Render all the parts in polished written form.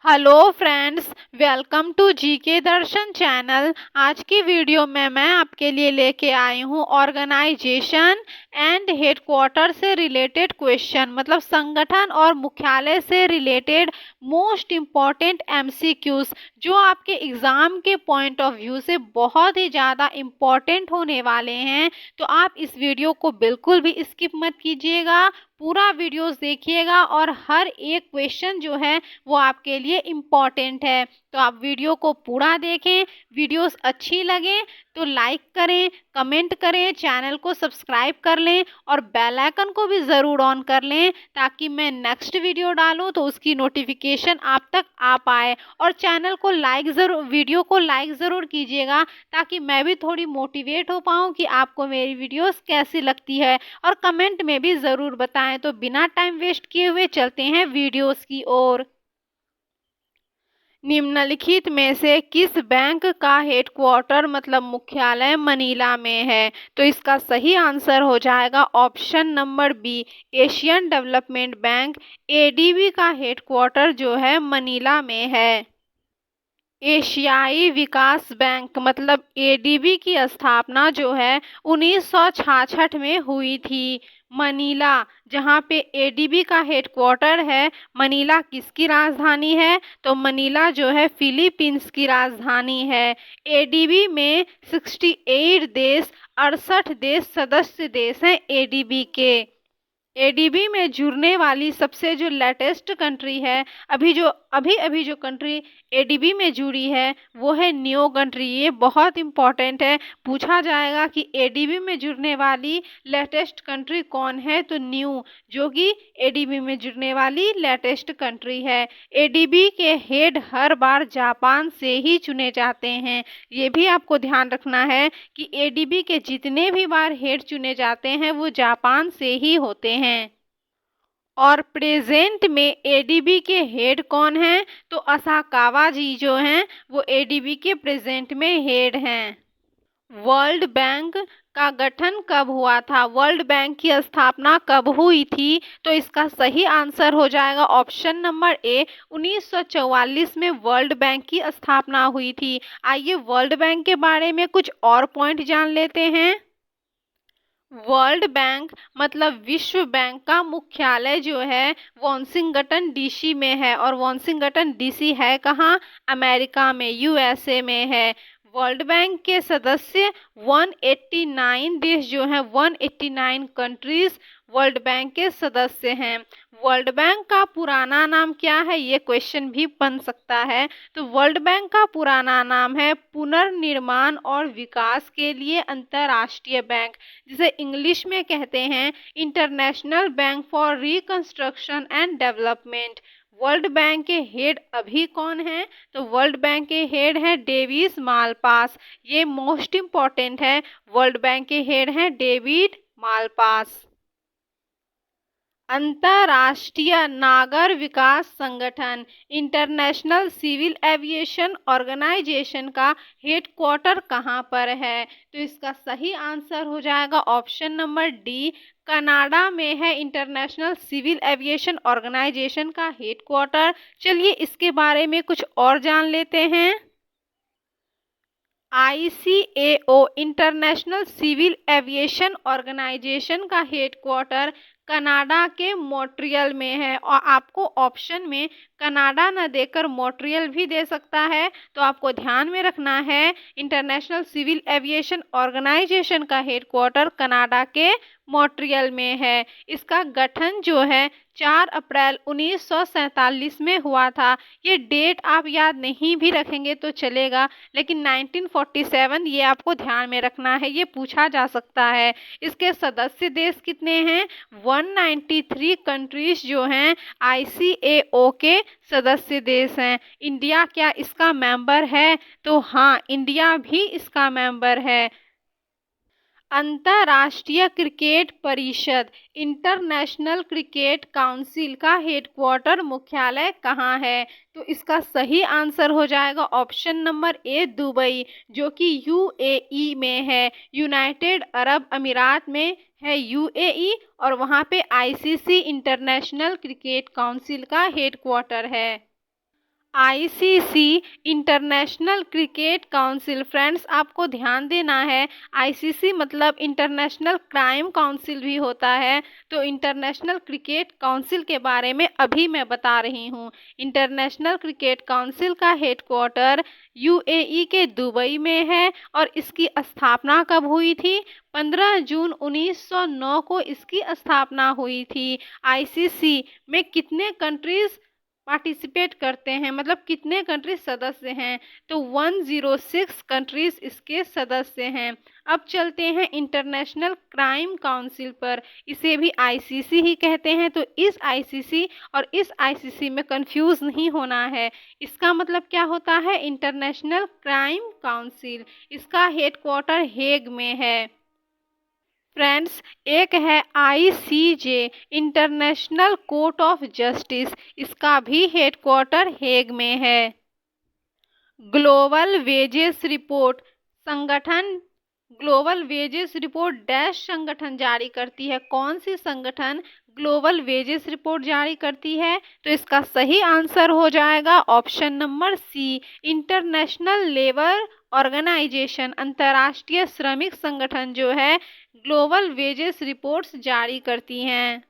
Hello friends, welcome to GK Darshan channel. आज की video में मैं आपके लिए लेके आई हूँ ऑर्गेनाइजेशन एंड हेडक्वार्टर से रिलेटेड क्वेश्चन, मतलब संगठन और मुख्यालय से रिलेटेड मोस्ट इम्पॉर्टेंट एमसीक्यूज जो आपके एग्ज़ाम के पॉइंट ऑफ व्यू से बहुत ही ज़्यादा इम्पॉर्टेंट होने वाले हैं। तो आप इस वीडियो को बिल्कुल भी स्किप मत कीजिएगा, पूरा वीडियोस देखिएगा और हर एक क्वेश्चन जो है वो आपके लिए इम्पॉर्टेंट है। तो आप वीडियो को पूरा देखें। वीडियोस अच्छी लगे तो लाइक करें, कमेंट करें, चैनल को सब्सक्राइब कर लें और बेल आइकन को भी ज़रूर ऑन कर लें ताकि मैं नेक्स्ट वीडियो डालूं तो उसकी नोटिफिकेशन आप तक आ पाए। और चैनल को लाइक ज़रूर, वीडियो को लाइक ज़रूर कीजिएगा ताकि मैं भी थोड़ी मोटिवेट हो पाऊँ कि आपको मेरी वीडियोस कैसी लगती है। और कमेंट में भी ज़रूर बताएं। तो बिना टाइम वेस्ट किए हुए चलते हैं वीडियोस की ओर। निम्नलिखित में से किस बैंक का हेडक्वार्टर मतलब मुख्यालय मनीला में है? तो इसका सही आंसर हो जाएगा option number B, Asian development bank. ADB का हेडक्वार्टर जो है मनीला में है। एशियाई विकास बैंक मतलब एडीबी की स्थापना जो है 1966 में हुई थी। मनीला, जहाँ पे एडीबी का हेडक्वार्टर है, मनीला किसकी राजधानी है? तो मनीला जो है फिलीपींस की राजधानी है। एडीबी में 68 देश, 68 देश सदस्य देश हैं एडीबी के। एडीबी में जुड़ने वाली सबसे जो लेटेस्ट कंट्री है, अभी जो कंट्री एडीबी में जुड़ी है वो है न्यू कंट्री। ये बहुत इंपॉर्टेंट है, पूछा जाएगा कि एडीबी में जुड़ने वाली लेटेस्ट कंट्री कौन है? तो न्यू, जो कि एडीबी में जुड़ने वाली लेटेस्ट कंट्री है। एडीबी के हेड हर बार जापान से ही चुने जाते हैं। ये भी आपको ध्यान रखना है कि एडीबी के जितने भी बार हेड चुने जाते हैं वो जापान से ही होते हैं। और प्रेजेंट में एडीबी के हेड कौन हैं? तो असाकावा जी जो हैं वो एडीबी के प्रेजेंट में हेड हैं। वर्ल्ड बैंक का गठन कब हुआ था? वर्ल्ड बैंक की स्थापना कब हुई थी? तो इसका सही आंसर हो जाएगा ऑप्शन नंबर ए, 1944 में वर्ल्ड बैंक की स्थापना हुई थी। आइए वर्ल्ड बैंक के बारे में कुछ और पॉइंट जान लेते हैं। वर्ल्ड बैंक मतलब विश्व बैंक का मुख्यालय जो है वाशिंगटन डीसी में है। और वाशिंगटन डीसी है कहाँ? अमेरिका में, यूएसए में है। वर्ल्ड बैंक के सदस्य 189 देश जो हैं, 189 कंट्रीज वर्ल्ड बैंक के सदस्य हैं। वर्ल्ड बैंक का पुराना नाम क्या है? ये क्वेश्चन भी बन सकता है। तो वर्ल्ड बैंक का पुराना नाम है पुनर्निर्माण और विकास के लिए अंतर्राष्ट्रीय बैंक, जिसे इंग्लिश में कहते हैं international bank for reconstruction and development. World bank के हेड अभी कौन है? तो वर्ल्ड बैंक के हेड हैं डेविस मालपास। ये मोस्ट इम्पॉर्टेंट है। वर्ल्ड बैंक के हेड हैं डेविड मालपास। अंतर्राष्ट्रीय नागर विकास संगठन इंटरनेशनल सिविल एविएशन ऑर्गेनाइजेशन का हेडक्वार्टर कहाँ पर है? तो इसका सही आंसर हो जाएगा ऑप्शन नंबर डी, कनाडा में है इंटरनेशनल सिविल एविएशन ऑर्गेनाइजेशन का हेडक्वार्टर। चलिए इसके बारे में कुछ और जान लेते हैं। ICAO international civil aviation organisation का हेडक्वार्टर कनाडा के मॉन्ट्रियल में है। और आपको ऑप्शन में कनाडा न देकर मॉन्ट्रियल भी दे सकता है, तो आपको ध्यान में रखना है इंटरनेशनल सिविल एविएशन ऑर्गेनाइजेशन का हेडक्वार्टर कनाडा के मॉन्ट्रियल में है। इसका गठन जो है 4 अप्रैल 1947 में हुआ था। ये डेट आप याद नहीं भी रखेंगे तो चलेगा, लेकिन 1947 ये आपको ध्यान में रखना है, ये पूछा जा सकता है। इसके सदस्य देश कितने हैं? 193 कंट्रीज जो हैं आईसीएओ के सदस्य देश हैं। इंडिया क्या इसका मेंबर है? तो हाँ, इंडिया भी इसका मेंबर है। अंतर्राष्ट्रीय क्रिकेट परिषद इंटरनेशनल क्रिकेट काउंसिल का हेडक्वार्टर मुख्यालय कहाँ है? तो इसका सही आंसर हो जाएगा ऑप्शन नंबर ए, दुबई, जो कि यूएई में है। यूनाइटेड अरब अमीरात में है यूएई, और वहाँ पे आईसीसी इंटरनेशनल क्रिकेट काउंसिल का हेडक्वार्टर है। ICC international cricket council. Friends, आपको ध्यान देना है, आईसीसी मतलब इंटरनेशनल क्राइम काउंसिल भी होता है। तो इंटरनेशनल क्रिकेट काउंसिल के बारे में अभी मैं बता रही हूँ। इंटरनेशनल क्रिकेट काउंसिल का हेडक्वार्टर यूएई के दुबई में है और इसकी स्थापना कब हुई थी? 15 जून 1909 को इसकी स्थापना हुई थी। आईसीसी में कितने कंट्रीज पार्टिसिपेट करते हैं, मतलब कितने कंट्रीज सदस्य हैं? तो 106 कंट्रीज इसके सदस्य हैं। अब चलते हैं इंटरनेशनल क्राइम काउंसिल पर। इसे भी आईसीसी ही कहते हैं। तो इस आईसीसी और इस आईसीसी में कंफ्यूज नहीं होना है। इसका मतलब क्या होता है? International crime council. इसका हेडक्वार्टर हेग में है। फ्रेंड्स, एक है ICJ, international court of justice. इसका भी हेडक्वार्टर हेग में है। ग्लोबल वेजेस रिपोर्ट संगठन ग्लोबल वेजेस रिपोर्ट डैश संगठन जारी करती है। कौन सी संगठन ग्लोबल वेजेस रिपोर्ट जारी करती है? तो इसका सही आंसर हो जाएगा option number C, international labour organisation. अंतर्राष्ट्रीय श्रमिक संगठन जो है ग्लोबल वेजेस रिपोर्ट्स जारी करती हैं।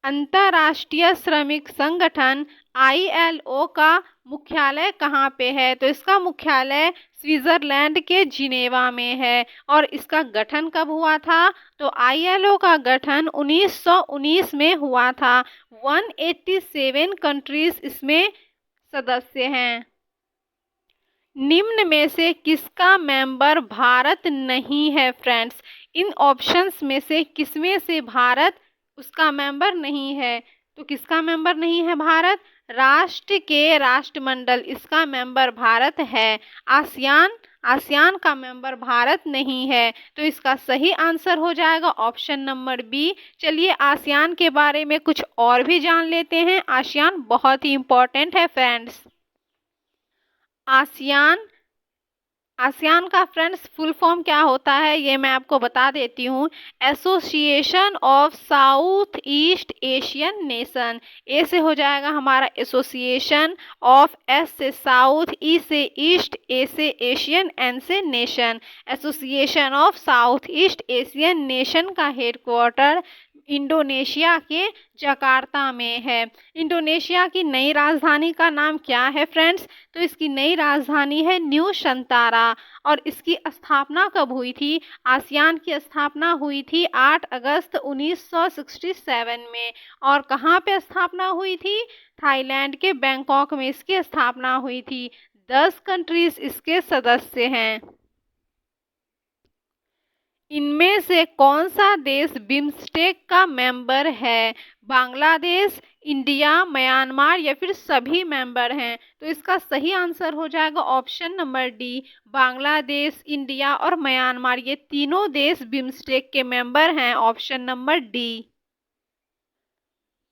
अंतर्राष्ट्रीय श्रमिक संगठन आईएलओ का मुख्यालय कहाँ पे है? तो इसका मुख्यालय स्विट्जरलैंड के जिनेवा में है। और इसका गठन कब हुआ था? तो आईएलओ का गठन 1919 में हुआ था। 187 कंट्रीज इसमें सदस्य हैं। निम्न में से किसका मेंबर भारत नहीं है? फ्रेंड्स, इन ऑप्शंस में से किसमें से भारत उसका मेंबर नहीं है? तो किसका मेंबर नहीं है भारत? राष्ट्र के राष्ट्रमंडल, इसका मेंबर भारत है। आसियान आसियान का मेंबर भारत नहीं है। तो इसका सही आंसर हो जाएगा ऑप्शन नंबर बी। चलिए आसियान के बारे में कुछ और भी जान लेते हैं। आसियान बहुत ही इंपॉर्टेंट है फ्रेंड्स। आसियान आसियान का फ्रेंड्स फुल फॉर्म क्या होता है, ये मैं आपको बता देती हूँ। Association of South East Asian nation. A से हो जाएगा हमारा एसोसिएशन, ऑफ एस से साउथ, ई से ईस्ट, ए से एशियन, एन से nation. Association of South East Asian nation का हेडक्वार्टर इंडोनेशिया के जकार्ता में है। इंडोनेशिया की नई राजधानी का नाम क्या है फ्रेंड्स? तो इसकी नई राजधानी है न्यू शंतारा। और इसकी स्थापना कब हुई थी? आसियान की स्थापना हुई थी 8 अगस्त 1967 में। और कहाँ पे स्थापना हुई थी? थाईलैंड के बैंकॉक में इसकी स्थापना हुई थी। 10 कंट्रीज इसके सदस्य हैं। इनमें से कौन सा देश बिम्स्टेक का मेंबर है? बांग्लादेश, इंडिया, म्यांमार या फिर सभी मेंबर हैं? तो इसका सही आंसर हो जाएगा option number D, Bangladesh, India और म्यांमार। ये तीनों देश बिम्स्टेक के मेंबर हैं। Option number D.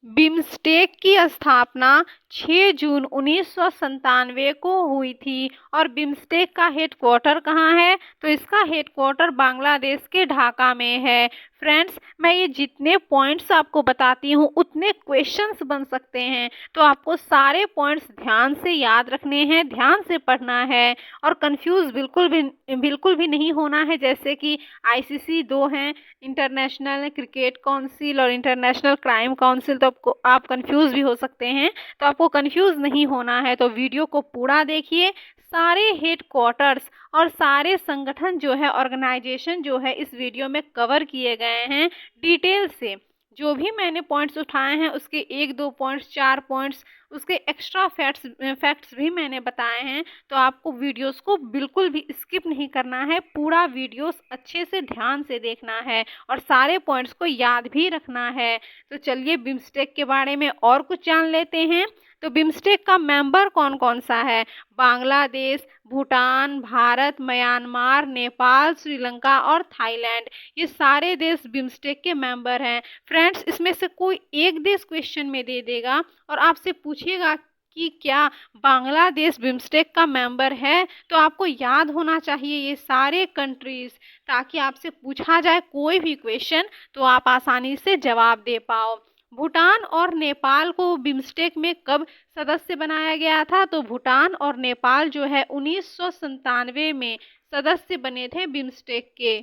बिम्स्टेक की स्थापना 6 जून 1997 को हुई थी। और बिम्स्टेक का हेडक्वार्टर कहाँ है? तो इसका हेडक्वार्टर बांग्लादेश के ढाका में है। फ्रेंड्स, मैं ये जितने पॉइंट्स आपको बताती हूँ उतने क्वेश्चंस बन सकते हैं। तो आपको सारे पॉइंट्स ध्यान से याद रखने हैं, ध्यान से पढ़ना है और कंफ्यूज बिल्कुल भी नहीं होना है। जैसे कि आईसीसी 2 हैं, इंटरनेशनल क्रिकेट काउंसिल और इंटरनेशनल क्राइम काउंसिल। तो आप कंफ्यूज भी हो सकते हैं। तो आपको कंफ्यूज नहीं होना है तो वीडियो को पूरा देखिए। सारे हेडक्वार्टर्स और सारे संगठन जो है, ऑर्गेनाइजेशन जो है, इस वीडियो में कवर किए गए हैं डिटेल से। जो भी मैंने पॉइंट्स उठाए हैं उसके 1-2 पॉइंट्स, 4 पॉइंट्स, उसके एक्स्ट्रा फैक्ट्स भी मैंने बताए हैं। तो आपको वीडियोस को बिल्कुल भी स्किप नहीं करना है, पूरा वीडियोस अच्छे से ध्यान से देखना है और सारे पॉइंट्स को याद भी रखना है। तो चलिए बिम्स्टेक के बारे में और कुछ जान लेते हैं। तो बिम्स्टेक का मेंबर कौन कौन सा है? बांग्लादेश, भूटान, भारत, म्यांमार, नेपाल, श्रीलंका और थाईलैंड। ये सारे देश बिम्स्टेक के मेंबर हैं। फ्रेंड्स, इसमें से कोई एक देश क्वेश्चन में दे देगा और आपसे पूछेगा कि क्या बांग्लादेश बिम्स्टेक का मेंबर है, तो आपको याद होना चाहिए ये सारे कंट्रीज, ताकि आपसे पूछा जाए कोई भी क्वेश्चन तो आप आसानी से जवाब दे पाओ। भूटान और नेपाल को बिम्स्टेक में कब सदस्य बनाया गया था? तो भूटान और नेपाल जो है 1997 में सदस्य बने थे बिम्स्टेक के।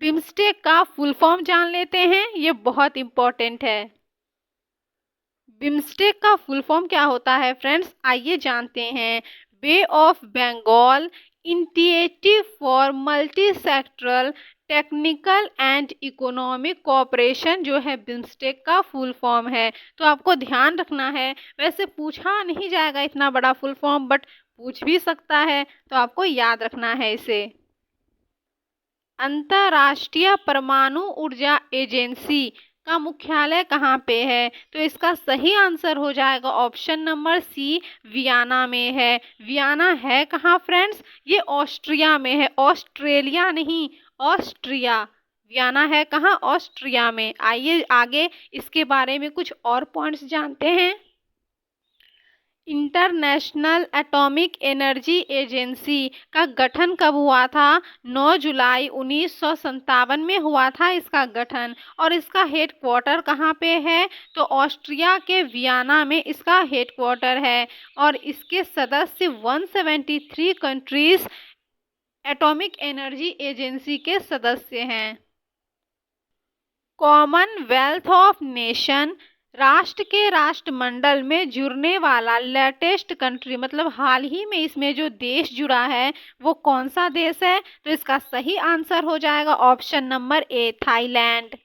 बिम्स्टेक का फुल फॉर्म जान लेते हैं, ये बहुत इंपॉर्टेंट है। बिम्स्टेक का फुल फॉर्म क्या होता है फ्रेंड्स, आइए जानते हैं। Bay of Bengal initiative for multi sectoral technical and economic cooperation जो है बिम्स्टेक का फुल फॉर्म है। तो आपको ध्यान रखना है, वैसे पूछा नहीं जाएगा इतना बड़ा फुल फॉर्म, बट पूछ भी सकता है, तो आपको याद रखना है इसे। अंतर्राष्ट्रीय परमाणु ऊर्जा एजेंसी का मुख्यालय कहाँ पे है? तो इसका सही आंसर हो जाएगा ऑप्शन नंबर सी, वियना में है। वियना है कहाँ फ्रेंड्स? ये ऑस्ट्रिया में है, ऑस्ट्रेलिया नहीं, ऑस्ट्रिया। वियना है कहाँ? ऑस्ट्रिया में। आइए आगे इसके बारे में कुछ और पॉइंट्स जानते हैं। इंटरनेशनल एटॉमिक एनर्जी एजेंसी का गठन कब हुआ था? 9 जुलाई 1957 में हुआ था इसका गठन। और इसका हेडक्वार्टर कहाँ पे है? तो ऑस्ट्रिया के वियना में इसका हेडक्वार्टर है। और इसके सदस्य 173 कंट्रीज एटॉमिक एनर्जी एजेंसी के सदस्य हैं। कॉमनवेल्थ ऑफ नेशन राष्ट्र के राष्ट्रमंडल में जुड़ने वाला लेटेस्ट कंट्री, मतलब हाल ही में इसमें जो देश जुड़ा है वो कौन सा देश है? तो इसका सही आंसर हो जाएगा option number A, Thailand.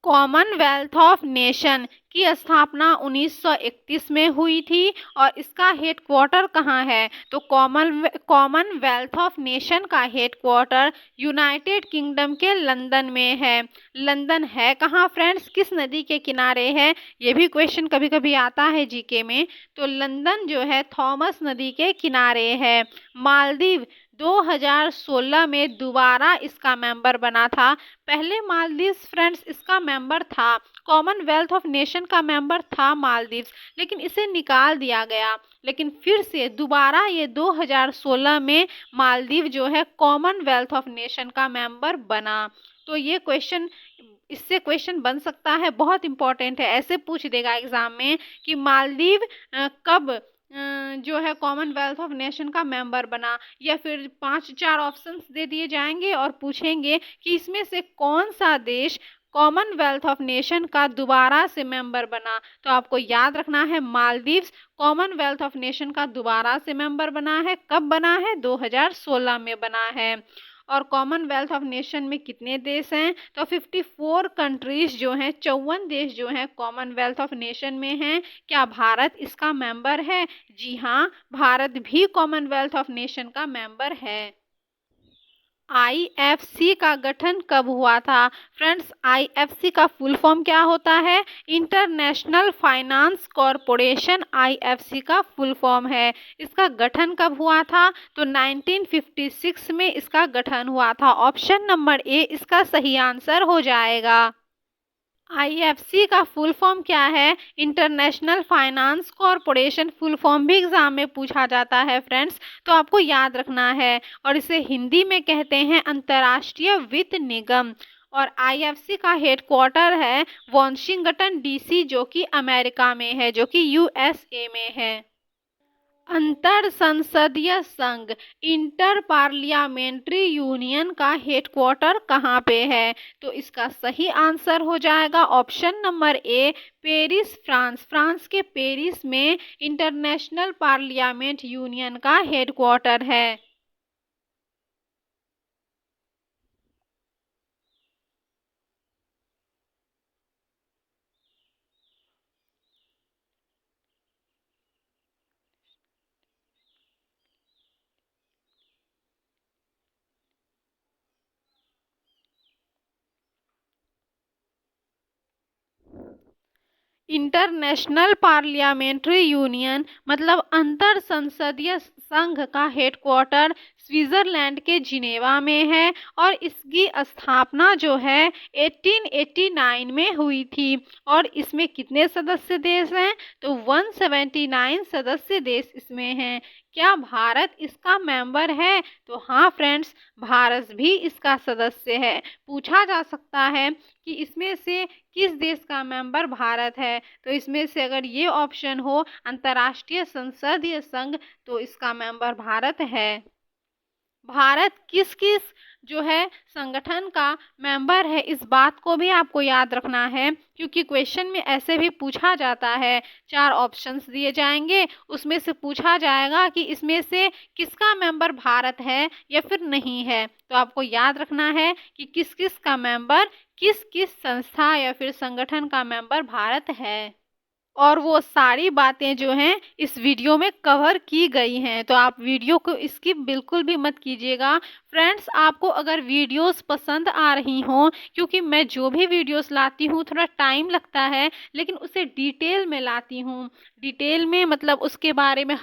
Commonwealth of nation की स्थापना 1931 में हुई थी और इसका हेडक्वार्टर कहाँ है? तो कॉमनवेल्थ ऑफ नेशन का हेडक्वार्टर यूनाइटेड किंगडम के लंदन में है। लंदन है कहाँ फ्रेंड्स? किस नदी के किनारे है? ये भी क्वेश्चन कभी कभी आता है जीके में। तो लंदन जो है थॉमस नदी के किनारे है। मालदीव 2016 में दोबारा इसका मेंबर बना था। पहले मालदीव फ्रेंड्स इसका मेंबर था, कॉमनवेल्थ ऑफ नेशन का मेंबर था मालदीव, लेकिन इसे निकाल दिया गया। लेकिन फिर से दोबारा ये 2016 में मालदीव जो है कॉमनवेल्थ ऑफ नेशन का मेंबर बना। तो ये क्वेश्चन, इससे क्वेश्चन बन सकता है, बहुत इंपॉर्टेंट है। ऐसे पूछ देगा एग्जाम में कि मालदीव कब जो है कॉमनवेल्थ ऑफ नेशन का मेंबर बना, या फिर 5-4 ऑप्शंस दे दिए जाएंगे और पूछेंगे कि इसमें से कौन सा देश कॉमनवेल्थ ऑफ नेशन का दोबारा से मेंबर बना। तो आपको याद रखना है मालदीव्स कॉमनवेल्थ ऑफ नेशन का दोबारा से मेंबर बना है। कब बना है? 2016 में बना है। और कॉमनवेल्थ ऑफ नेशन में कितने देश हैं? तो 54 कंट्रीज जो हैं, 54 देश जो हैं कॉमनवेल्थ ऑफ नेशन में हैं। क्या भारत इसका मेंबर है? जी हाँ, भारत भी कॉमनवेल्थ ऑफ नेशन का मेंबर है। आईएफसी का गठन कब हुआ था? फ्रेंड्स, आईएफसी का फुल फॉर्म क्या होता है? इंटरनेशनल फाइनेंस कॉरपोरेशन आईएफसी का फुल फॉर्म है। इसका गठन कब हुआ था? तो 1956 में इसका गठन हुआ था। ऑप्शन नंबर ए इसका सही आंसर हो जाएगा। आईएफसी का फुल फॉर्म क्या है? International finance corporation. Full form भी एग्जाम में पूछा जाता है फ्रेंड्स, तो आपको याद रखना है। और इसे हिंदी में कहते हैं अंतर्राष्ट्रीय वित्त निगम। और आईएफसी का हेडक्वार्टर है वाशिंगटन डीसी, जो कि अमेरिका में है, जो कि यूएसए में है। अंतर संसदीय संघ इंटर पार्लियामेंट्री यूनियन का हेडक्वार्टर कहाँ पे है? तो इसका सही आंसर हो जाएगा ऑप्शन नंबर ए, पेरिस, फ्रांस। फ्रांस के पेरिस में इंटरनेशनल पार्लियामेंट यूनियन का हेडक्वार्टर है। इंटरनेशनल पार्लियामेंट्री यूनियन मतलब अंतर संसदीय संघ का हेडक्वार्टर स्विट्जरलैंड के जिनेवा में है। और इसकी स्थापना जो है 1889 में हुई थी। और इसमें कितने सदस्य देश हैं? तो 179 सदस्य देश इसमें हैं। क्या भारत इसका मेंबर है? तो हाँ फ्रेंड्स, भारत भी इसका सदस्य है। पूछा जा सकता है कि इसमें से किस देश का मेंबर भारत है, तो इसमें से अगर ये ऑप्शन हो अंतर्राष्ट्रीय संसदीय संघ, तो इसका मेंबर भारत है। भारत किस किस जो है संगठन का मेंबर है, इस बात को भी आपको याद रखना है, क्योंकि क्वेश्चन में ऐसे भी पूछा जाता है। 4 ऑप्शंस दिए जाएंगे, उसमें से पूछा जाएगा कि इसमें से किसका मेंबर भारत है या फिर नहीं है। तो आपको याद रखना है कि किस किस का मेंबर, किस किस संस्था या फिर संगठन का मेंबर भारत है। और वो सारी बातें जो हैं इस वीडियो में कवर की गई हैं, तो आप वीडियो को स्किप बिल्कुल भी मत कीजिएगा। फ्रेंड्स, आपको अगर वीडियोस पसंद आ रही हों, क्योंकि मैं जो भी वीडियोस लाती हूँ थोड़ा टाइम लगता है, लेकिन उसे डिटेल में लाती हूँ। डिटेल में मतलब उसके बारे में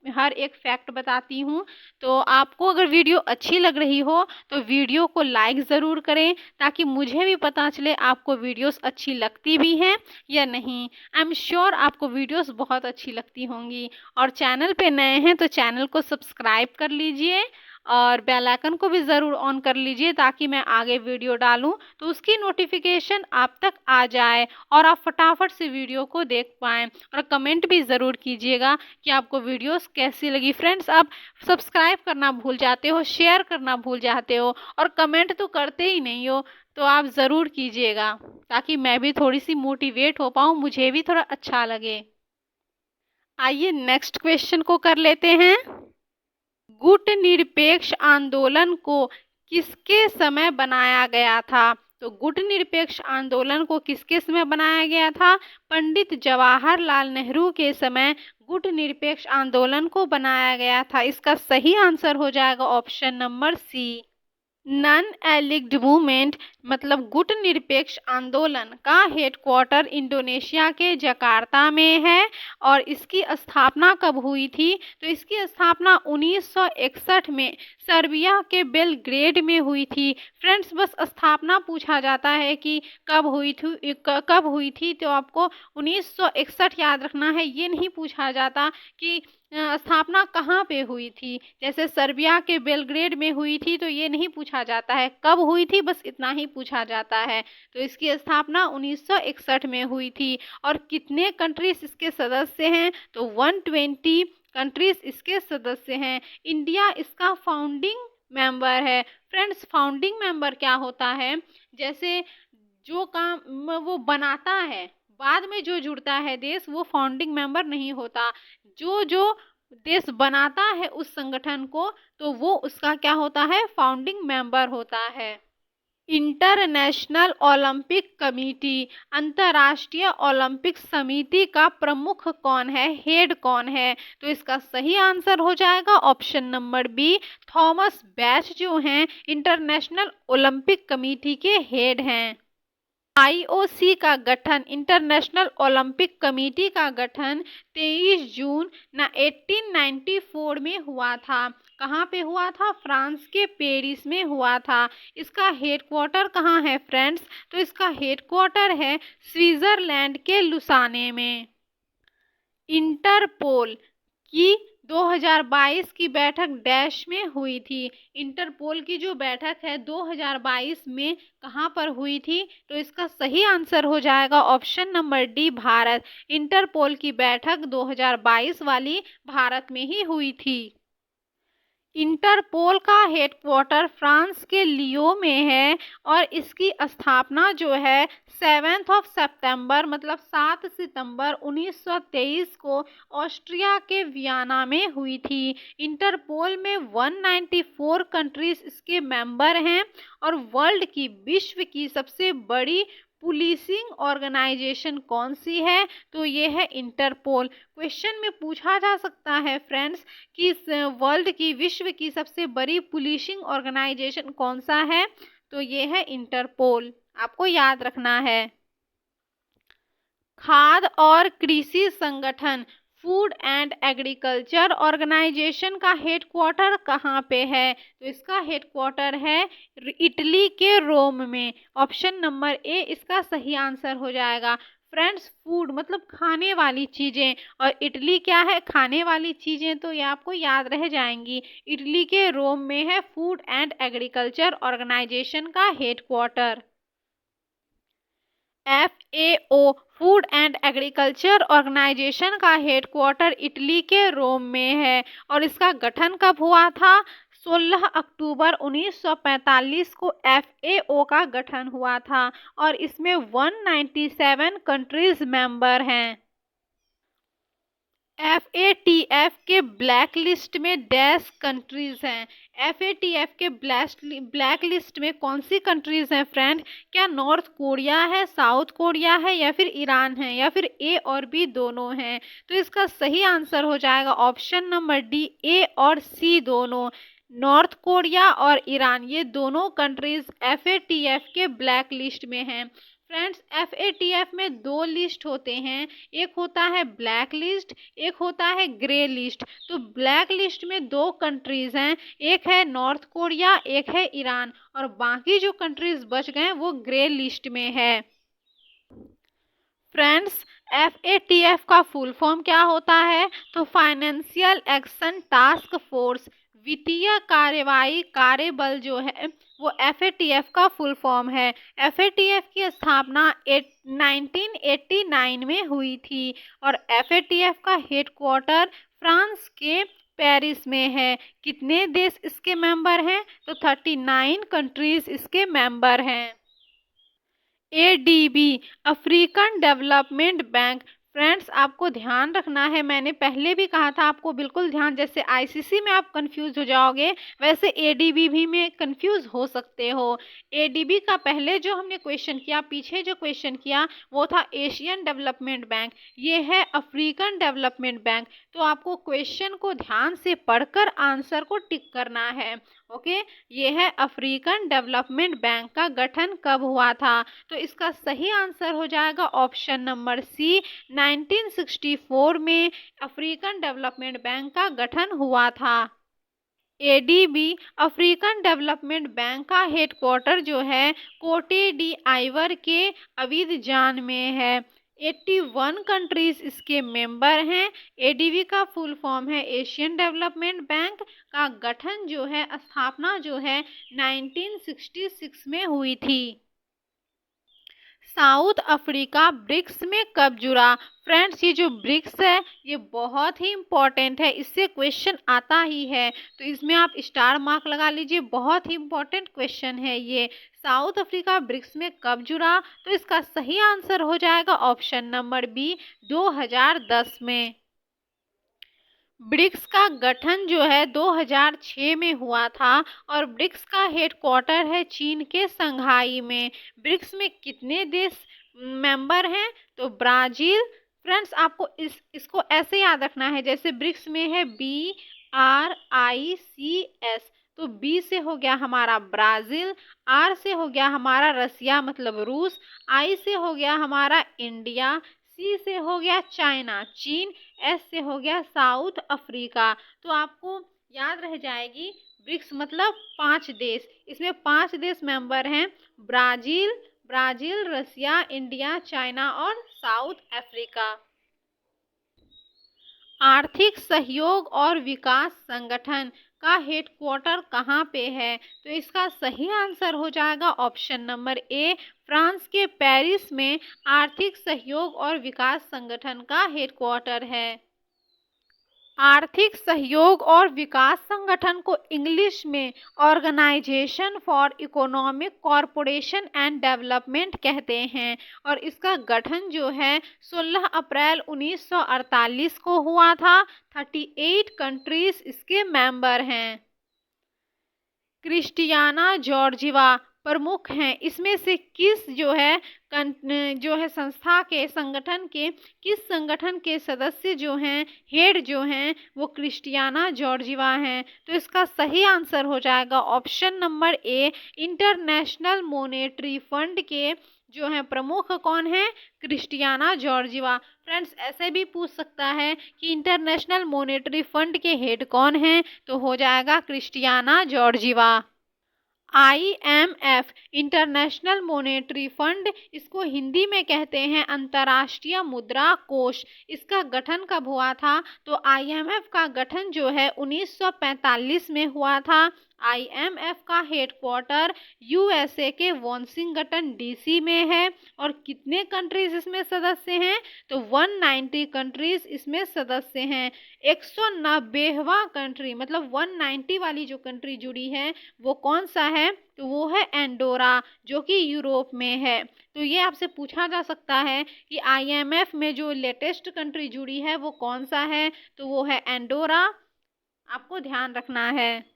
हर एक फैक्ट बताती हूँ। तो आपको अगर वीडियो अच्छी लग रही हो तो वीडियो को लाइक ज़रूर करें, ताकि मुझे भी पता चले आपको वीडियोस अच्छी लगती भी हैं या नहीं। आई एम श्योर आपको वीडियोस बहुत अच्छी लगती होंगी। और चैनल पे नए हैं तो चैनल को सब्सक्राइब कर लीजिए और बेल आइकन को भी ज़रूर ऑन कर लीजिए, ताकि मैं आगे वीडियो डालूं तो उसकी नोटिफिकेशन आप तक आ जाए और आप फटाफट से वीडियो को देख पाएँ। और कमेंट भी ज़रूर कीजिएगा कि आपको वीडियोस कैसी लगी। फ्रेंड्स, आप सब्सक्राइब करना भूल जाते हो, शेयर करना भूल जाते हो और कमेंट तो करते ही नहीं हो, तो आप ज़रूर कीजिएगा, ताकि मैं भी थोड़ी सी मोटिवेट हो पाऊँ, मुझे भी थोड़ा अच्छा लगे। आइए नेक्स्ट क्वेश्चन को कर लेते हैं। गुट निरपेक्ष आंदोलन को किसके समय बनाया गया था? तो गुट निरपेक्ष आंदोलन को किसके समय बनाया गया था? पंडित जवाहरलाल नेहरू के समय गुट निरपेक्ष आंदोलन को बनाया गया था। इसका सही आंसर हो जाएगा option number C. Non aligned movement मतलब गुट निरपेक्ष आंदोलन का हेडक्वार्टर इंडोनेशिया के जकार्ता में है। और इसकी स्थापना कब हुई थी? तो इसकी स्थापना 1961 में सर्बिया के बेलग्रेड में हुई थी। फ्रेंड्स, बस स्थापना पूछा जाता है कि कब हुई थी, तो आपको 1961 याद रखना है। ये नहीं पूछा जाता कि स्थापना कहाँ पे हुई थी। जैसे सर्बिया के बेलग्रेड में हुई थी, तो ये नहीं पूछा जाता है कब हुई थी, बस इतना ही पूछा जाता है। तो इसकी स्थापना 1961 में हुई थी। और कितने कंट्रीज इसके सदस्य हैं? तो 120 कंट्रीज इसके सदस्य हैं। इंडिया इसका फाउंडिंग मेंबर है। फ्रेंड्स, फाउंडिंग मेंबर क्या होता है? जैसे जो काम वो बनाता है, बाद में जो जुड़ता है देश, वो फाउंडिंग मेंबर नहीं होता। जो जो देश बनाता है उस संगठन को, तो वो उसका क्या होता है? फाउंडिंग मेंबर होता है। इंटरनेशनल ओलंपिक कमेटी, अंतर्राष्ट्रीय ओलंपिक समिति का प्रमुख कौन है, हेड कौन है? तो इसका सही आंसर हो जाएगा option number B, Thomas Bach जो हैं इंटरनेशनल ओलंपिक कमेटी के हेड हैं। आईओसी का गठन, इंटरनेशनल ओलंपिक कमेटी का गठन 23 जून 1894 में हुआ था। कहाँ पे हुआ था? फ्रांस के पेरिस में हुआ था। इसका हेडक्वार्टर कहाँ है फ्रेंड्स? तो इसका हेडक्वार्टर है स्विट्जरलैंड के लुसाने में। इंटरपोल की 2022 की बैठक डैश में हुई थी। इंटरपोल की जो बैठक है 2022 में कहाँ पर हुई थी? तो इसका सही आंसर हो जाएगा option number D, Bharat. Interpol की बैठक 2022 वाली भारत में ही हुई थी। इंटरपोल का हेडक्वार्टर फ्रांस के लियो में है और इसकी स्थापना जो है 7 सितंबर मतलब 7 सितंबर 1923 को ऑस्ट्रिया के वियना में हुई थी। इंटरपोल में 194 कंट्रीज इसके मेंबर हैं और वर्ल्ड की, विश्व की सबसे बड़ी पुलिसिंग ऑर्गेनाइजेशन कौन सी है? तो ये है इंटरपोल। क्वेश्चन में पूछा जा सकता है फ्रेंड्स कि वर्ल्ड की, विश्व की सबसे बड़ी पुलिसिंग ऑर्गेनाइजेशन कौन सा है? तो ये है इंटरपोल, आपको याद रखना है। खाद्य और कृषि संगठन, फूड एंड एग्रीकल्चर ऑर्गेनाइजेशन का हेडक्वार्टर कहाँ पे है? तो इसका हेडक्वार्टर है इटली के रोम में। ऑप्शन नंबर ए इसका सही आंसर हो जाएगा। फ्रेंड्स फूड मतलब खाने वाली चीज़ें, और इटली क्या है, खाने वाली चीज़ें, तो ये आपको याद रह जाएंगी। इटली के रोम में है फूड एंड एग्रीकल्चर ऑर्गेनाइजेशन का headquarter. FAO food and agriculture organisation का हेडक्वार्टर इटली के रोम में है, और इसका गठन कब हुआ था? 16 अक्टूबर 1945 को FAO का गठन हुआ था, और इसमें 197 कंट्रीज मेंबर हैं। FATF के ब्लैक लिस्ट में डैश कंट्रीज हैं। FATF के ब्लैक लिस्ट में कौन सी कंट्रीज हैं फ्रेंड? क्या नॉर्थ कोरिया है, साउथ कोरिया है, या फिर ईरान है, या फिर A और B दोनों हैं? तो इसका सही आंसर हो जाएगा ऑप्शन नंबर डी, A और C दोनों। नॉर्थ कोरिया और ईरान ये दोनों कंट्रीज FATF के ब्लैक लिस्ट में हैं। फ्रेंड्स FATF में दो लिस्ट होते हैं, एक होता है ब्लैक लिस्ट, एक होता है ग्रे लिस्ट। तो ब्लैक लिस्ट में दो कंट्रीज हैं, एक है नॉर्थ कोरिया, एक है ईरान, और बाकी जो कंट्रीज बच गए वो ग्रे लिस्ट में है। फ्रेंड्स FATF का फुल फॉर्म क्या होता है? तो फाइनेंशियल एक्शन टास्क फोर्स, वित्तीय कार्यवाही कार्यबल जो है वो FATF का फुल फॉर्म है। FATF की स्थापना 1989 में हुई थी, और FATF का हेडक्वार्टर फ्रांस के पेरिस में है। कितने देश इसके मेंबर हैं? तो 39 कंट्रीज इसके मेंबर हैं। ADB African development bank. Friends आपको ध्यान रखना है, मैंने पहले भी कहा था आपको बिल्कुल ध्यान, जैसे ICC में आप कंफ्यूज हो जाओगे वैसे ADB भी में कंफ्यूज हो सकते हो। ADB का पहले जो हमने क्वेश्चन किया, पीछे जो क्वेश्चन किया वो था एशियन डेवलपमेंट बैंक, ये है अफ्रीकन डेवलपमेंट बैंक। तो आपको क्वेश्चन को ध्यान से पढ़कर आंसर को टिक करना है। ओके, ये है अफ्रीकन डेवलपमेंट बैंक का गठन कब हुआ था? तो इसका सही आंसर हो जाएगा ऑप्शन नंबर सी, 1964 में अफ्रीकन डेवलपमेंट बैंक का गठन हुआ था। ADB अफ्रीकन डेवलपमेंट बैंक का हेडक्वार्टर जो है कोटे डी आइवर के अबीदजान में है। 81 कंट्रीज इसके मेंबर हैं। ADB का फुल फॉर्म है एशियन डेवलपमेंट बैंक, का गठन जो है, स्थापना जो है 1966 में हुई थी। साउथ अफ्रीका ब्रिक्स में कब जुड़ा? फ्रेंड्स ये जो ब्रिक्स है ये बहुत ही इम्पोर्टेंट है, इससे क्वेश्चन आता ही है, तो इसमें आप स्टार मार्क लगा लीजिए, बहुत ही इम्पोर्टेंट क्वेश्चन है ये। साउथ अफ्रीका ब्रिक्स में कब जुड़ा? तो इसका सही आंसर हो जाएगा ऑप्शन नंबर बी, 2010 में। ब्रिक्स का गठन जो है 2006 में हुआ था, और ब्रिक्स का हेडक्वार्टर है चीन के संघाई में। ब्रिक्स में कितने देश मेंबर हैं? तो ब्राजील। फ्रेंड्स आपको इसको ऐसे याद रखना है, जैसे ब्रिक्स में है BRICS, तो B से हो गया हमारा ब्राजील, R से हो गया हमारा रसिया मतलब रूस, I से हो गया हमारा इंडिया, C से हो गया चाइना चीन, S से हो गया साउथ अफ्रीका। तो आपको याद रह जाएगी ब्रिक्स मतलब 5 देश, इसमें 5 देश मेंबर हैं, ब्राजील, रसिया, इंडिया, चाइना और साउथ अफ्रीका। आर्थिक सहयोग और विकास संगठन का हेडक्वार्टर कहाँ पे है? तो इसका सही आंसर हो जाएगा ऑप्शन नंबर ए, फ्रांस के पेरिस में आर्थिक सहयोग और विकास संगठन का हेडक्वार्टर है। आर्थिक सहयोग और विकास संगठन को इंग्लिश में organisation for economic corporation and development कहते हैं, और इसका गठन जो है 16 अप्रैल 1948 को हुआ था। 38 कंट्रीज इसके मेंबर हैं। क्रिस्टियाना जॉर्जिवा प्रमुख हैं, इसमें से किस जो है संस्था के किस संगठन के सदस्य जो हैं, हेड जो हैं, वो क्रिस्टियाना जॉर्जिवा हैं? तो इसका सही आंसर हो जाएगा ऑप्शन नंबर ए, इंटरनेशनल मॉनेटरी फंड के जो है प्रमुख कौन है? Christiana Georgieva. फ्रेंड्स ऐसे भी पूछ सकता है कि इंटरनेशनल मॉनेटरी फंड के हेड कौन हैं? तो हो जाएगा Kristalina Georgieva. IMF international monetary fund, इसको हिंदी में कहते हैं अंतर्राष्ट्रीय मुद्रा कोष। इसका गठन कब हुआ था? तो IMF का गठन जो है 1945 में हुआ था। IMF का हेडक्वार्टर USA के वाशिंगटन DC में है। और कितने कंट्रीज इसमें सदस्य हैं? तो 190 कंट्रीज इसमें सदस्य हैं। 190वां कंट्री मतलब 190 वाली जो कंट्री जुड़ी है वो कौन सा है? तो वो है एंडोरा, जो कि यूरोप में है। तो ये आपसे पूछा जा सकता है कि IMF में जो लेटेस्ट कंट्री जुड़ी है वो कौन सा है? तो वो है एंडोरा। आपको ध्यान रखना है।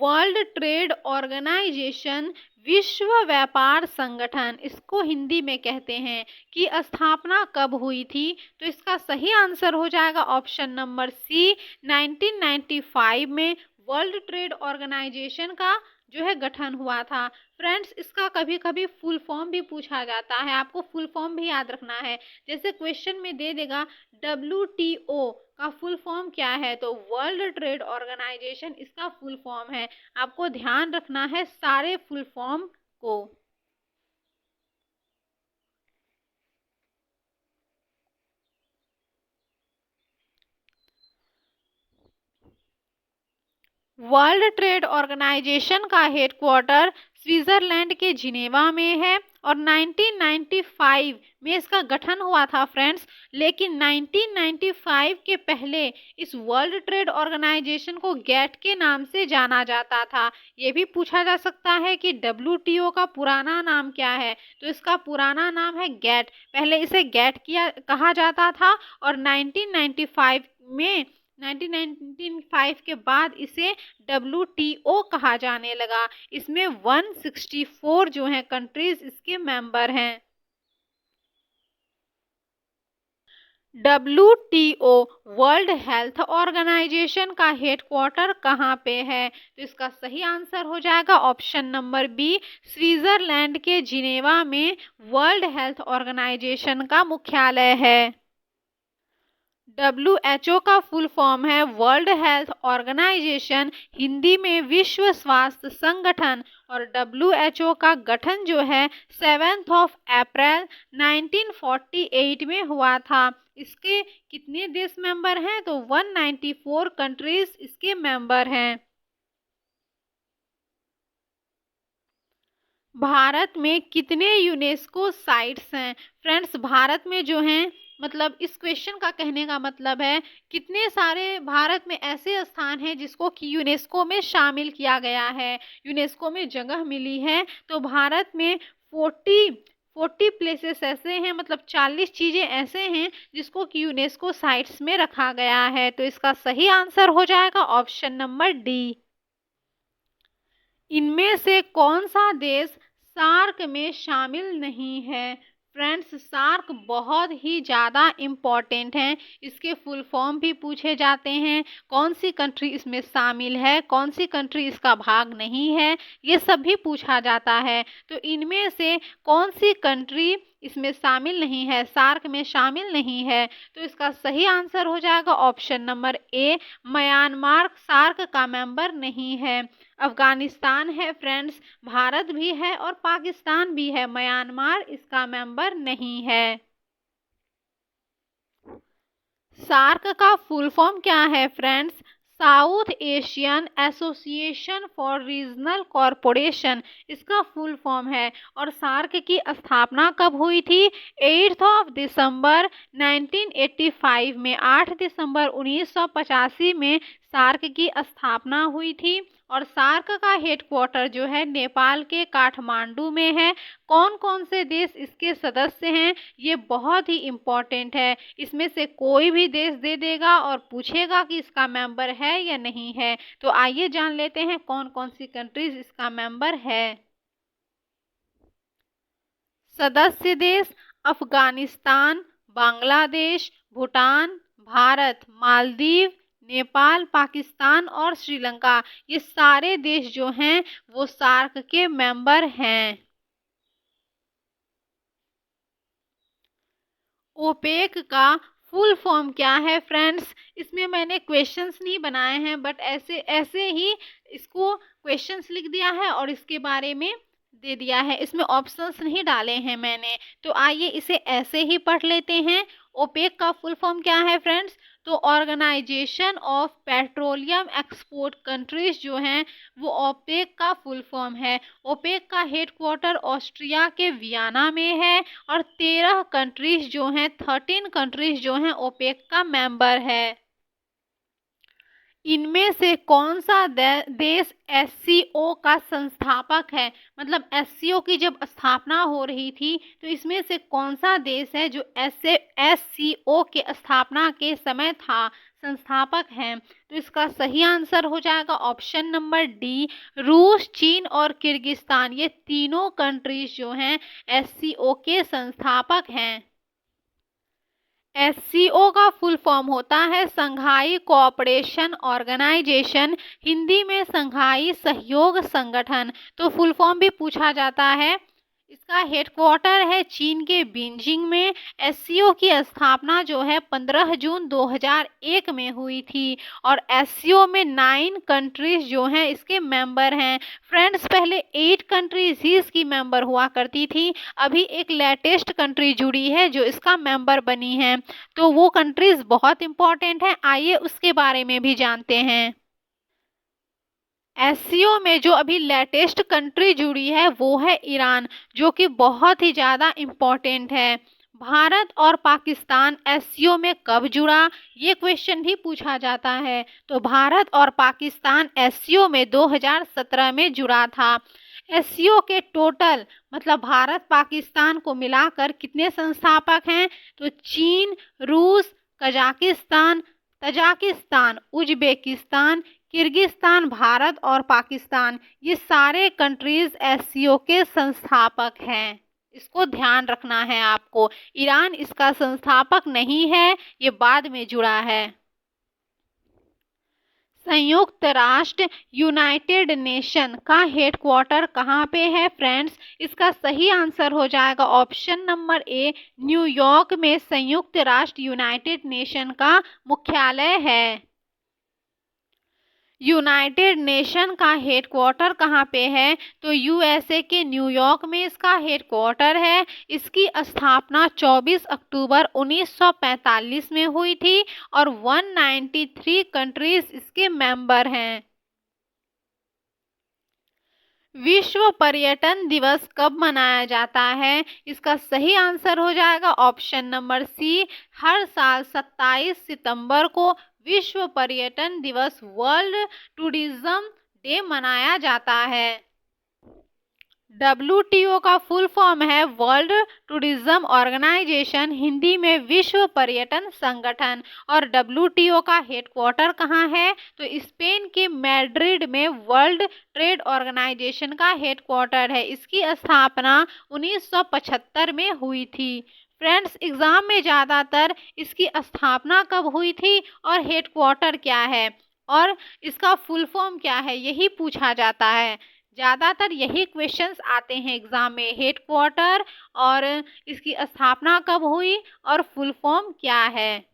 वर्ल्ड ट्रेड ऑर्गेनाइजेशन, विश्व व्यापार संगठन, इसको हिंदी में कहते हैं, कि स्थापना कब हुई थी? तो इसका सही आंसर हो जाएगा ऑप्शन नंबर सी, 1995 में वर्ल्ड ट्रेड ऑर्गेनाइजेशन का जो है गठन हुआ था। फ्रेंड्स, इसका कभी कभी फुल फॉर्म भी पूछा जाता है, आपको फुल फॉर्म भी याद रखना है। जैसे क्वेश्चन में दे देगा WTO का फुल फॉर्म क्या है? तो वर्ल्ड ट्रेड ऑर्गेनाइजेशन इसका फुल फॉर्म है। आपको ध्यान रखना है सारे फुल फॉर्म को। वर्ल्ड ट्रेड ऑर्गेनाइजेशन का हेडक्वार्टर स्विट्जरलैंड के जिनेवा में है और 1995 में इसका गठन हुआ था फ्रेंड्स। लेकिन 1995 के पहले इस वर्ल्ड ट्रेड ऑर्गेनाइजेशन को गैट के नाम से जाना जाता था। ये भी पूछा जा सकता है कि WTO का पुराना नाम क्या है? तो इसका पुराना नाम है गैट। पहले इसे गैट किया कहा जाता था और 1995 के बाद इसे WTO कहा जाने लगा। इसमें 164 जो हैं कंट्रीज इसके मेंबर हैं। WTO वर्ल्ड हेल्थ ऑर्गेनाइजेशन का हेडक्वार्टर कहाँ पे है? तो इसका सही आंसर हो जाएगा ऑप्शन नंबर बी, स्विट्जरलैंड के जिनेवा में वर्ल्ड हेल्थ ऑर्गेनाइजेशन का मुख्यालय है। WHO का फुल फॉर्म है वर्ल्ड हेल्थ ऑर्गेनाइजेशन, हिंदी में विश्व स्वास्थ्य संगठन। और WHO का गठन जो है 7 अप्रैल 1948 में हुआ था। इसके कितने देश मेंबर हैं? तो 194 कंट्रीज इसके मेंबर हैं। भारत में कितने यूनेस्को साइट्स हैं? फ्रेंड्स, भारत में जो हैं, मतलब इस क्वेश्चन का कहने का मतलब है कितने सारे भारत में ऐसे स्थान हैं जिसको कि यूनेस्को में शामिल किया गया है, यूनेस्को में जगह मिली है। तो भारत में 40 प्लेसेस ऐसे हैं, मतलब 40 चीजें ऐसे हैं जिसको कि यूनेस्को साइट्स में रखा गया है। तो इसका सही आंसर हो जाएगा ऑप्शन नंबर डी। इनमें से कौन सा देश सार्क में शामिल नहीं है? फ्रेंड्स, सार्क बहुत ही ज़्यादा इम्पॉर्टेंट हैं। इसके फुल फॉर्म भी पूछे जाते हैं, कौन सी कंट्री इसमें शामिल है, कौन सी कंट्री इसका भाग नहीं है, ये सब भी पूछा जाता है। तो इनमें से कौन सी कंट्री इसमें शामिल नहीं है, सार्क में शामिल नहीं है? तो इसका सही आंसर हो जाएगा option number A, Myanmar SAARC का मेंबर नहीं है। अफगानिस्तान है फ्रेंड्स, भारत भी है और पाकिस्तान भी है, म्यांमार इसका मेंबर नहीं है। सार्क का फुल फॉर्म क्या है friends? South Asian association for regional corporation इसका फुल फॉर्म है। और सार्क की स्थापना कब हुई थी? 8 दिसंबर 1985 में, 8 दिसंबर 1985 में सार्क की स्थापना हुई थी। और सार्क का हेडक्वार्टर जो है नेपाल के काठमांडू में है। कौन कौन से देश इसके सदस्य हैं ये बहुत ही इम्पोर्टेंट है। इसमें से कोई भी देश दे देगा और पूछेगा कि इसका मेंबर है या नहीं है। तो आइए जान लेते हैं कौन कौन सी कंट्रीज इसका मेंबर है। सदस्य देश अफगानिस्तान, बांग्लादेश, भूटान, भारत, मालदीव, नेपाल, पाकिस्तान और श्रीलंका, ये सारे देश जो हैं वो सार्क के मेंबर हैं। ओपेक का फुल फॉर्म क्या है फ्रेंड्स? इसमें मैंने क्वेश्चंस नहीं बनाए हैं, बट ऐसे ऐसे ही इसको क्वेश्चंस लिख दिया है और इसके बारे में दे दिया है, इसमें ऑप्शंस नहीं डाले हैं मैंने। तो आइए इसे ऐसे ही पढ़ लेते हैं। ओपेक का फुल फॉर्म क्या है फ्रेंड्स? तो organisation of petroleum export countries जो हैं वो ओपेक का फुल फॉर्म है। ओपेक का हेडक्वार्टर ऑस्ट्रिया के वियना में है और 13 कंट्रीज जो हैं 13 कंट्रीज जो हैं ओपेक का मेंबर है। इनमें से कौन सा देश एससीओ का संस्थापक है? मतलब एससीओ की जब स्थापना हो रही थी तो इसमें से कौन सा देश है जो एससीओ के स्थापना के समय था, संस्थापक है? तो इसका सही आंसर हो जाएगा ऑप्शन नंबर डी, रूस, चीन और किर्गिस्तान। ये तीनों कंट्रीज जो हैं एससीओ के संस्थापक हैं। एससीओ का फुल फॉर्म होता है संघाई कोऑपरेशन ऑर्गेनाइजेशन, हिंदी में संघाई सहयोग संगठन। तो फुल फॉर्म भी पूछा जाता है। इसका हेडक्वार्टर है चीन के बीजिंग में। एससीओ की स्थापना जो है 15 जून 2001 में हुई थी और एससीओ में 9 कंट्रीज जो हैं इसके मेंबर हैं। फ्रेंड्स, पहले 8 कंट्रीज ही इसकी मेंबर हुआ करती थी, अभी एक लेटेस्ट कंट्री जुड़ी है जो इसका मेंबर बनी है। तो वो कंट्रीज बहुत इंपॉर्टेंट है, आइए उसके बारे में भी जानते हैं। एससीओ में जो अभी लेटेस्ट कंट्री जुड़ी है वो है ईरान, जो कि बहुत ही ज़्यादा इम्पोर्टेंट है। भारत और पाकिस्तान एससीओ में कब जुड़ा, ये क्वेश्चन भी पूछा जाता है। तो भारत और पाकिस्तान एससीओ में 2017 में जुड़ा था। एससीओ के टोटल मतलब भारत पाकिस्तान को मिलाकर कितने संस्थापक हैं? तो चीन, रूस, Kazakhstan, Tajikistan, Uzbekistan, Kyrgyzstan, Bharat और पाकिस्तान, ये सारे कंट्रीज एससीओ के संस्थापक हैं। इसको ध्यान रखना है आपको। ईरान इसका संस्थापक नहीं है, ये बाद में जुड़ा है। संयुक्त राष्ट्र यूनाइटेड नेशन का हेडक्वार्टर कहाँ पे है फ्रेंड्स? इसका सही आंसर हो जाएगा ऑप्शन नंबर ए, न्यूयॉर्क में संयुक्त राष्ट्र यूनाइटेड नेशन का मुख्यालय है। यूनाइटेड नेशन का हेडक्वार्टर कहाँ पे है? तो यूएसए के न्यूयॉर्क में इसका हेडक्वार्टर है। इसकी स्थापना 24 अक्टूबर 1945 में हुई थी और 193 कंट्रीज इसके मेंबर हैं। विश्व पर्यटन दिवस कब मनाया जाता है? इसका सही आंसर हो जाएगा ऑप्शन नंबर सी, हर साल 27 सितंबर को विश्व पर्यटन दिवस वर्ल्ड टूरिज्म डे मनाया जाता है। WTO का फुल फॉर्म है वर्ल्ड टूरिज्म ऑर्गेनाइजेशन, हिंदी में विश्व पर्यटन संगठन। और WTO का हेडक्वार्टर कहाँ है? तो स्पेन के मैड्रिड में वर्ल्ड ट्रेड ऑर्गेनाइजेशन का हेडक्वार्टर है। इसकी स्थापना 1975 में हुई थी। फ्रेंड्स, एग्जाम में ज़्यादातर इसकी स्थापना कब हुई थी और हेडक्वार्टर क्या है और इसका फुल फॉर्म क्या है, यही पूछा जाता है। ज़्यादातर यही क्वेश्चंस आते हैं एग्जाम में, हेडक्वार्टर और इसकी स्थापना कब हुई और फुल फॉर्म क्या है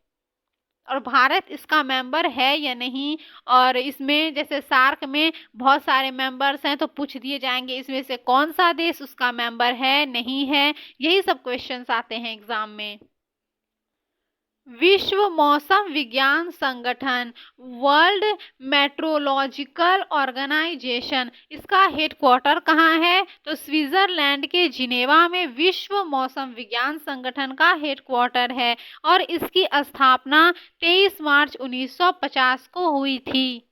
और भारत इसका मेंबर है या नहीं। और इसमें जैसे सार्क में बहुत सारे मेंबर्स हैं तो पूछ दिए जाएंगे इसमें से कौन सा देश उसका मेंबर है, नहीं है, यही सब क्वेश्चंस आते हैं एग्जाम में। विश्व मौसम विज्ञान संगठन, वर्ल्ड मेट्रोलॉजिकल ऑर्गेनाइजेशन, इसका हेडक्वार्टर कहाँ है? तो स्विट्जरलैंड के जिनेवा में विश्व मौसम विज्ञान संगठन का हेडक्वार्टर है और इसकी स्थापना 23 मार्च 1950 को हुई थी।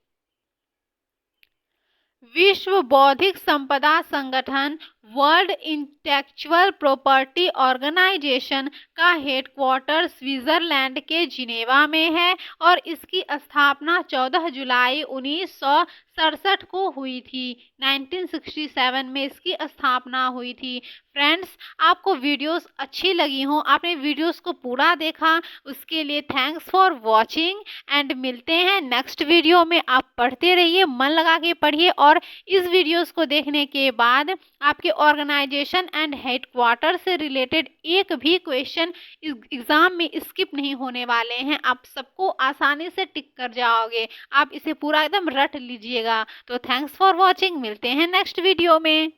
विश्व बौद्धिक संपदा संगठन, वर्ल्ड इंटेलेक्चुअल प्रॉपर्टी ऑर्गेनाइजेशन का हेडक्वार्टर स्विट्जरलैंड के जिनेवा में है और इसकी स्थापना 14 जुलाई 1967 को हुई थी। 1967 में इसकी स्थापना हुई थी। फ्रेंड्स, आपको वीडियोस अच्छी लगी हो, आपने वीडियोस को पूरा देखा, उसके लिए थैंक्स फॉर वॉचिंग एंड मिलते हैं नेक्स्ट वीडियो में। आप पढ़ते रहिए, मन लगा के पढ़िए और इस वीडियोस को देखने के बाद आपके ऑर्गेनाइजेशन एंड हेडक्वार्टर से रिलेटेड एक भी क्वेश्चन एग्जाम में स्किप नहीं होने वाले हैं। आप सबको आसानी से टिक कर जाओगे। आप इसे पूरा एकदम रट लीजिएगा। तो थैंक्स फॉर वॉचिंग, मिलते हैं नेक्स्ट वीडियो में।